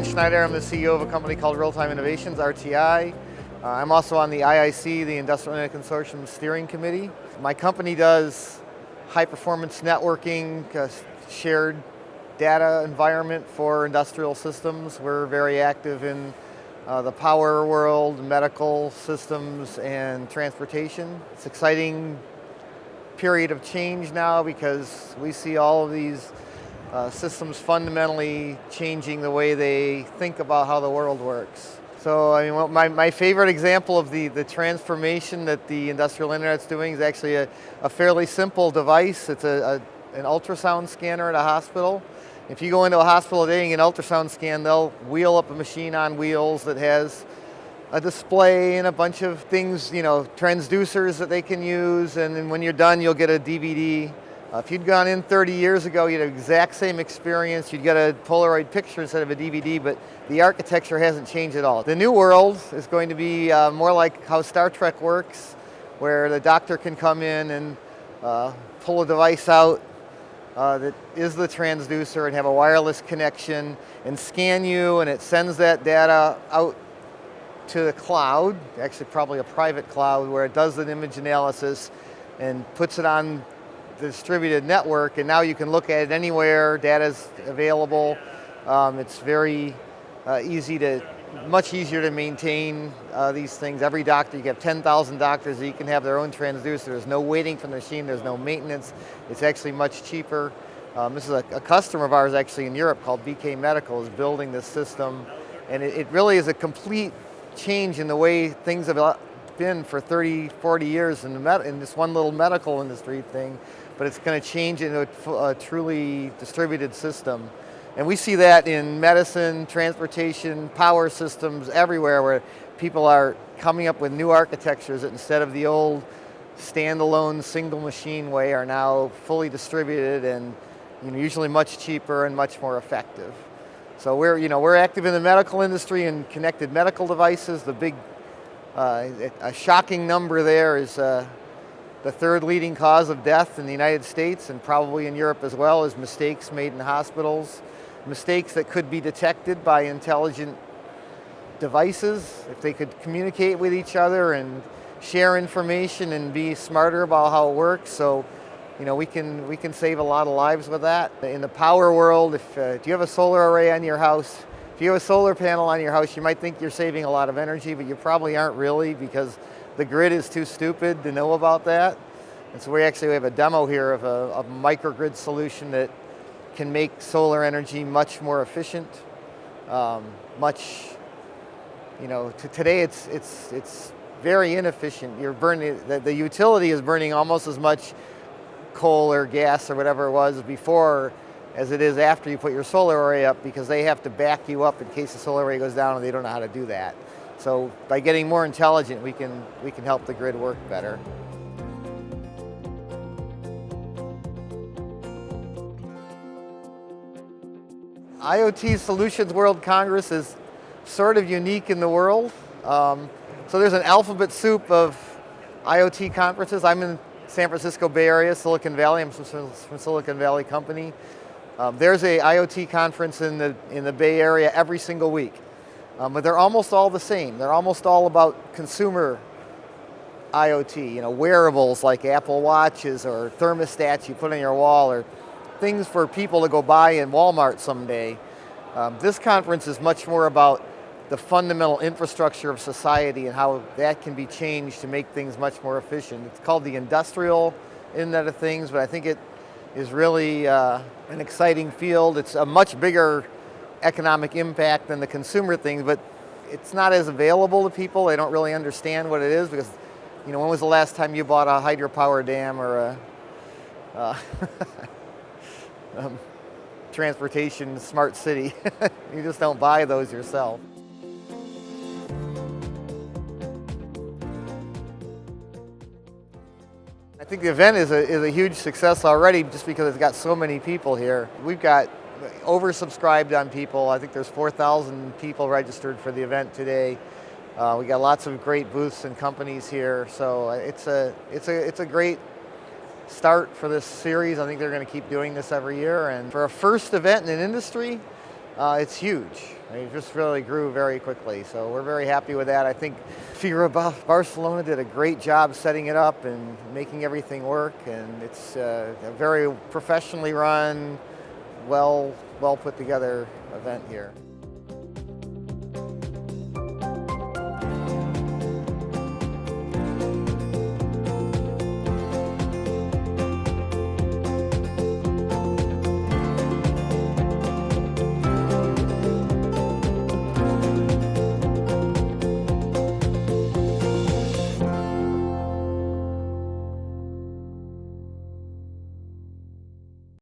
Schneider. I'm the CEO of a company called Real-Time Innovations, RTI. I'm also on the IIC, the Industrial Internet Consortium Steering Committee. My company does high-performance networking, shared data environment for industrial systems. We're very active in the power world, medical systems, and transportation. It's an exciting period of change now because we see all of these systems fundamentally changing the way they think about how the world works. So I mean, my favorite example of the transformation that the industrial internet's doing is actually a fairly simple device. It's an ultrasound scanner at a hospital. If you go into a hospital today and get an ultrasound scan, they'll wheel up a machine on wheels that has a display and a bunch of things, transducers that they can use, and then when you're done, you'll get a DVD. If you'd gone in 30 years ago, you'd have the exact same experience. You'd get a Polaroid picture instead of a DVD, but the architecture hasn't changed at all. The new world is going to be more like how Star Trek works, where the doctor can come in and pull a device out that is the transducer and have a wireless connection and scan you, and it sends that data out to the cloud, actually probably a private cloud, where it does an image analysis and puts it on the distributed network, and now you can look at it anywhere. Data's available. It's very much easier to maintain these things. Every doctor, you have 10,000 doctors that you can have their own transducer. There's no waiting for the machine. There's no maintenance. It's actually much cheaper. This is a customer of ours actually in Europe called BK Medical is building this system, and it really is a complete change in the way things have been for 30, 40 years in this one little medical industry thing, but it's going to change into a truly distributed system. And we see that in medicine, transportation, power systems, everywhere, where people are coming up with new architectures that instead of the old standalone single machine way are now fully distributed and usually much cheaper and much more effective. So we're active in the medical industry and connected medical devices. The big, a shocking number there is the third leading cause of death in the United States and probably in Europe as well is mistakes made in hospitals. Mistakes that could be detected by intelligent devices if they could communicate with each other and share information and be smarter about how it works. So, we can save a lot of lives with that. In the power world, if you have a solar array on your house, if you have a solar panel on your house, you might think you're saving a lot of energy, but you probably aren't really because the grid is too stupid to know about that. And so we have a demo here of a microgrid solution that can make solar energy much more efficient. Today it's very inefficient. You're burning, the utility is burning almost as much coal or gas or whatever it was before as it is after you put your solar array up, because they have to back you up in case the solar array goes down and they don't know how to do that. So by getting more intelligent, we can help the grid work better. IOT Solutions World Congress is sort of unique in the world. So there's an alphabet soup of IoT conferences. I'm in San Francisco Bay Area, Silicon Valley. I'm from Silicon Valley company. There's a IoT conference in the Bay Area every single week. But they're almost all the same. They're almost all about consumer IoT, wearables like Apple Watches or thermostats you put on your wall or things for people to go buy in Walmart someday. This conference is much more about the fundamental infrastructure of society and how that can be changed to make things much more efficient. It's called the Industrial Internet of Things, but I think it is really an exciting field. It's a much bigger economic impact than the consumer things, but it's not as available to people. They don't really understand what it is because, when was the last time you bought a hydropower dam or a transportation smart city? You just don't buy those yourself. I think the event is a huge success already just because it's got so many people here. We've got oversubscribed on people. I think there's 4,000 people registered for the event today. We got lots of great booths and companies here, so it's a great start for this series. I think they're going to keep doing this every year, and for a first event in an industry, It's huge. It just really grew very quickly, so we're very happy with that. I think Fira Barcelona did a great job setting it up and making everything work, and it's a very professionally run, well put together event here.